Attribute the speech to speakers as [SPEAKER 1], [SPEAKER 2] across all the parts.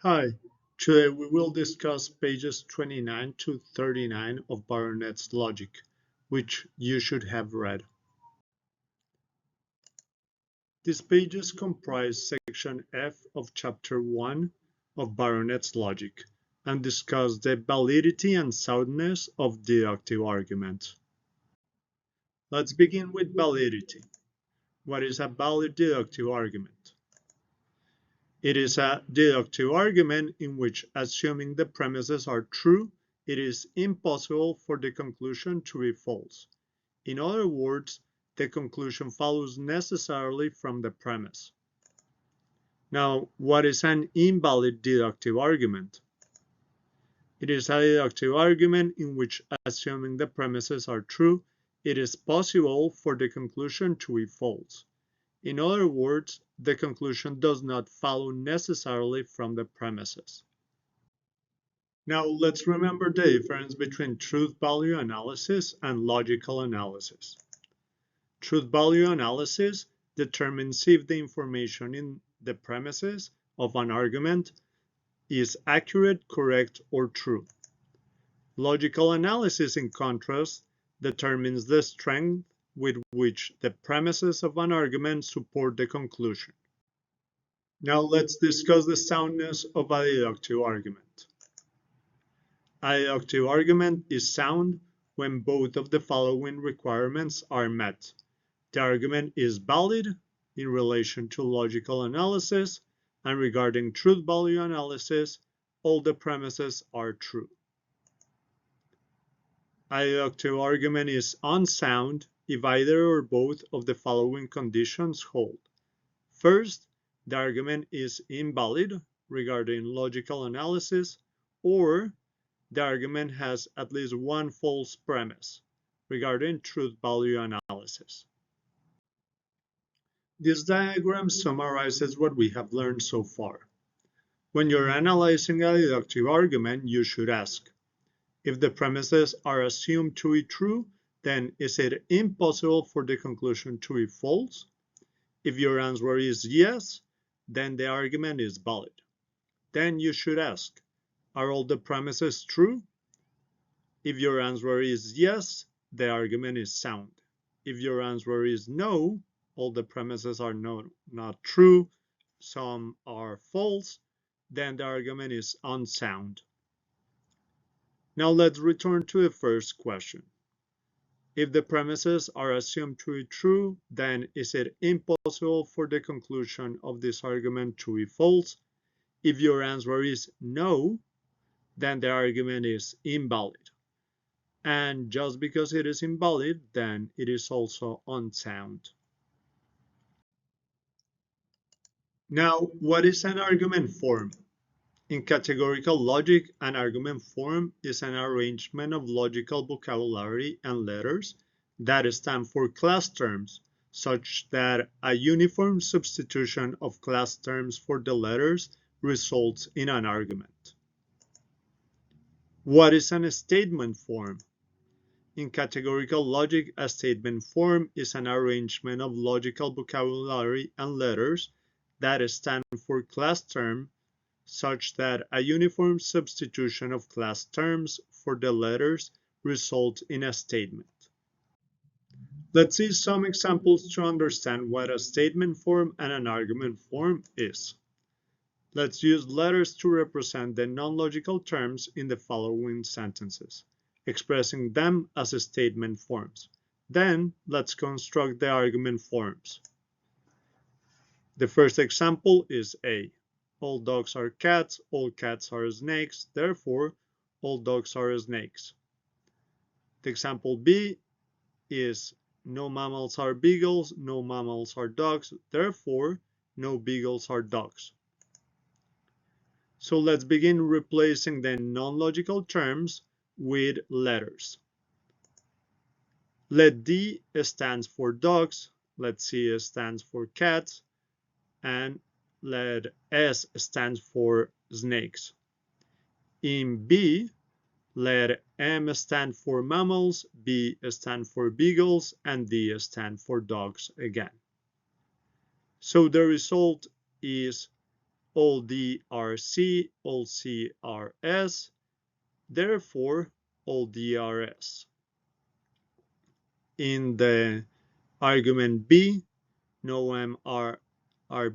[SPEAKER 1] Hi, today we will discuss pages 29 to 39 of Baronett's logic, which you should have read. These pages comprise section F of chapter 1 of Baronett's logic and discuss the validity and soundness of deductive arguments. Let's begin with validity. What is a valid deductive argument? It is a deductive argument in which, assuming the premises are true, it is impossible for the conclusion to be false. In other words, the conclusion follows necessarily from the premise. Now, what is an invalid deductive argument? It is a deductive argument in which, assuming the premises are true, it is possible for the conclusion to be false. In other words, the conclusion does not follow necessarily from the premises. Now let's remember the difference between truth-value analysis and logical analysis. Truth-value analysis determines if the information in the premises of an argument is accurate, correct, or true. Logical analysis, in contrast, determines the strength with which the premises of an argument support the conclusion. Now let's discuss the soundness of a deductive argument. A deductive argument is sound when both of the following requirements are met. The argument is valid in relation to logical analysis, and regarding truth-value analysis, all the premises are true. A deductive argument is unsound if either or both of the following conditions hold. First, the argument is invalid regarding logical analysis, or the argument has at least one false premise regarding truth-value analysis. This diagram summarizes what we have learned so far. When you're analyzing a deductive argument, you should ask, if the premises are assumed to be true, then is it impossible for the conclusion to be false? If your answer is yes, then the argument is valid. Then you should ask, are all the premises true? If your answer is yes, the argument is sound. If your answer is no, all the premises are not true, some are false, then the argument is unsound. Now let's return to the first question. If the premises are assumed to be true, then is it impossible for the conclusion of this argument to be false? If your answer is no, then the argument is invalid. And just because it is invalid, then it is also unsound. Now, what is an argument form? In categorical logic, an argument form is an arrangement of logical vocabulary and letters that stand for class terms, such that a uniform substitution of class terms for the letters results in an argument. What is a statement form? In categorical logic, a statement form is an arrangement of logical vocabulary and letters that stand for class terms such that a uniform substitution of class terms for the letters results in a statement. Let's see some examples to understand what a statement form and an argument form is. Let's use letters to represent the non-logical terms in the following sentences, expressing them as statement forms. Then, let's construct the argument forms. The first example is A. All dogs are cats, all cats are snakes, therefore, all dogs are snakes. The example B is no mammals are beagles, no mammals are dogs, therefore, no beagles are dogs. So let's begin replacing the non-logical terms with letters. Let D stands for dogs, let C stands for cats, and let S stands for snakes. In B, let M stand for mammals, B stand for beagles, and D stand for dogs again. So the result is all D are C, all C are S, therefore all D are S. In the argument B, no M are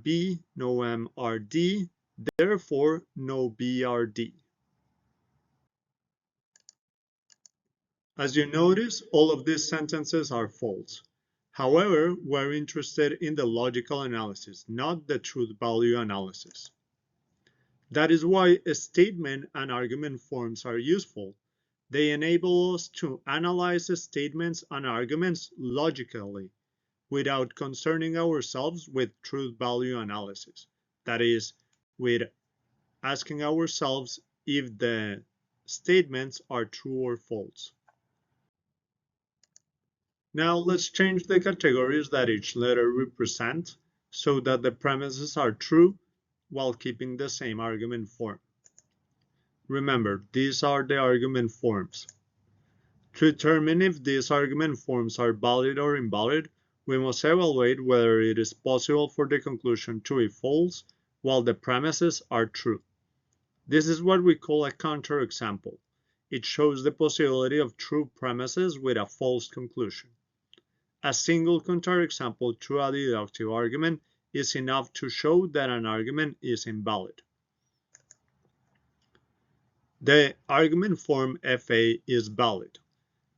[SPEAKER 1] B, no M are D, therefore no B are D. As you notice, all of these sentences are false. However, we're interested in the logical analysis, not the truth value analysis. That is why a statement and argument forms are useful. They enable us to analyze statements and arguments logically without concerning ourselves with truth value analysis. That is, with asking ourselves if the statements are true or false. Now let's change the categories that each letter represents so that the premises are true while keeping the same argument form. Remember, these are the argument forms. To determine if these argument forms are valid or invalid, we must evaluate whether it is possible for the conclusion to be false while the premises are true. This is what we call a counterexample. It shows the possibility of true premises with a false conclusion. A single counterexample to a deductive argument is enough to show that an argument is invalid. The argument form FA is valid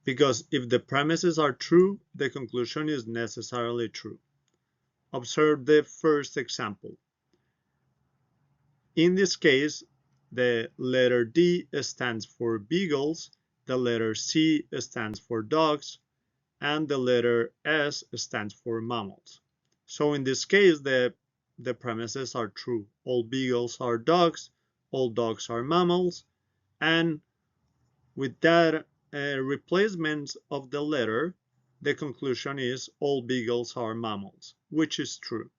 [SPEAKER 1] because if the premises are true, the conclusion is necessarily true. Observe the first example. In this case, the letter D stands for beagles, the letter C stands for dogs, and the letter S stands for mammals. So in this case, the premises are true. All beagles are dogs, all dogs are mammals, and with that replacement of the letter, the conclusion is all beagles are mammals, which is true.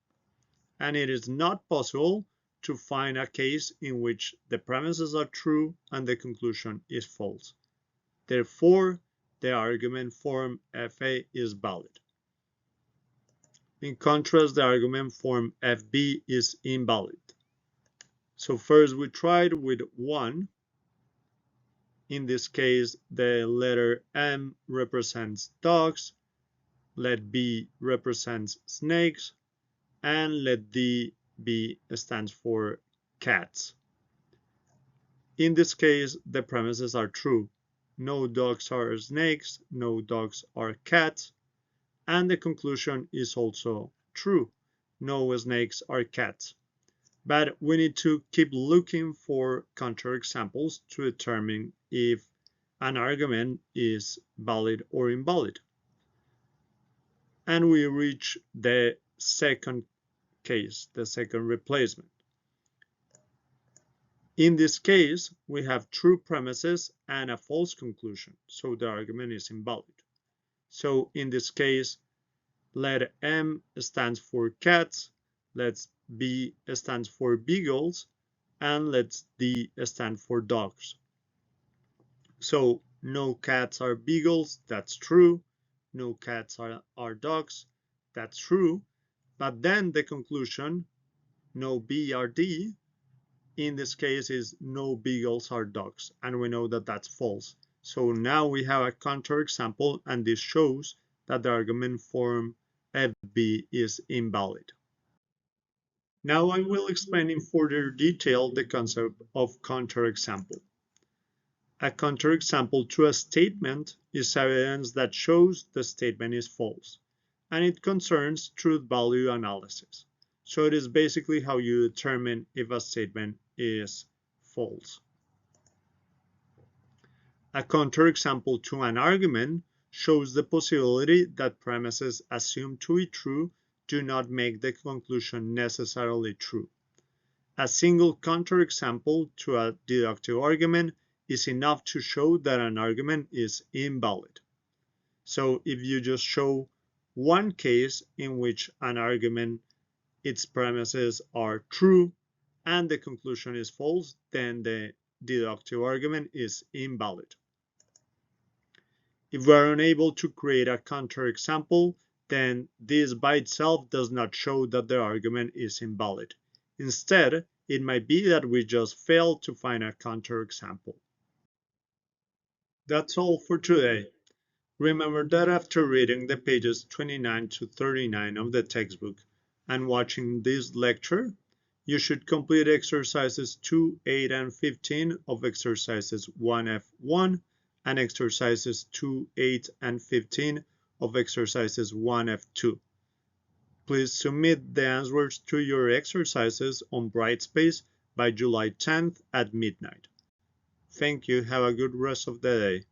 [SPEAKER 1] And it is not possible to find a case in which the premises are true and the conclusion is false. Therefore, the argument form FA is valid. In contrast, the argument form FB is invalid. So first we tried with 1. In this case, the letter M represents dogs, let B represents snakes, and let D stands for cats. In this case, the premises are true. No dogs are snakes, no dogs are cats, and the conclusion is also true. No snakes are cats. But we need to keep looking for counterexamples to determine if an argument is valid or invalid. And we reach the second case, the second replacement. In this case, we have true premises and a false conclusion, so the argument is invalid. So in this case, let M stands for cats, let B stands for beagles, and let D stand for dogs. So no cats are beagles, that's true. No cats are dogs, that's true. But then the conclusion, no B are D, in this case is no beagles are dogs, and we know that that's false. So now we have a counterexample, and this shows that the argument form FB is invalid. Now I will explain in further detail the concept of counterexample. A counterexample to a statement is evidence that shows the statement is false, and it concerns truth value analysis. So it is basically how you determine if a statement is false. A counterexample to an argument shows the possibility that premises assumed to be true do not make the conclusion necessarily true. A single counterexample to a deductive argument is enough to show that an argument is invalid. So if you just show one case in which an argument, its premises are true and the conclusion is false, then the deductive argument is invalid. If we are unable to create a counterexample, then this by itself does not show that the argument is invalid. Instead, It might be that we just failed to find a counterexample. That's all for today. Remember that after reading the pages 29 to 39 of the textbook and watching this lecture, you should complete exercises 2, 8, and 15 of exercises 1F1 and exercises 2, 8, and 15 of exercises 1F2. Please submit the answers to your exercises on Brightspace by July 10th at midnight. Thank you. Have a good rest of the day.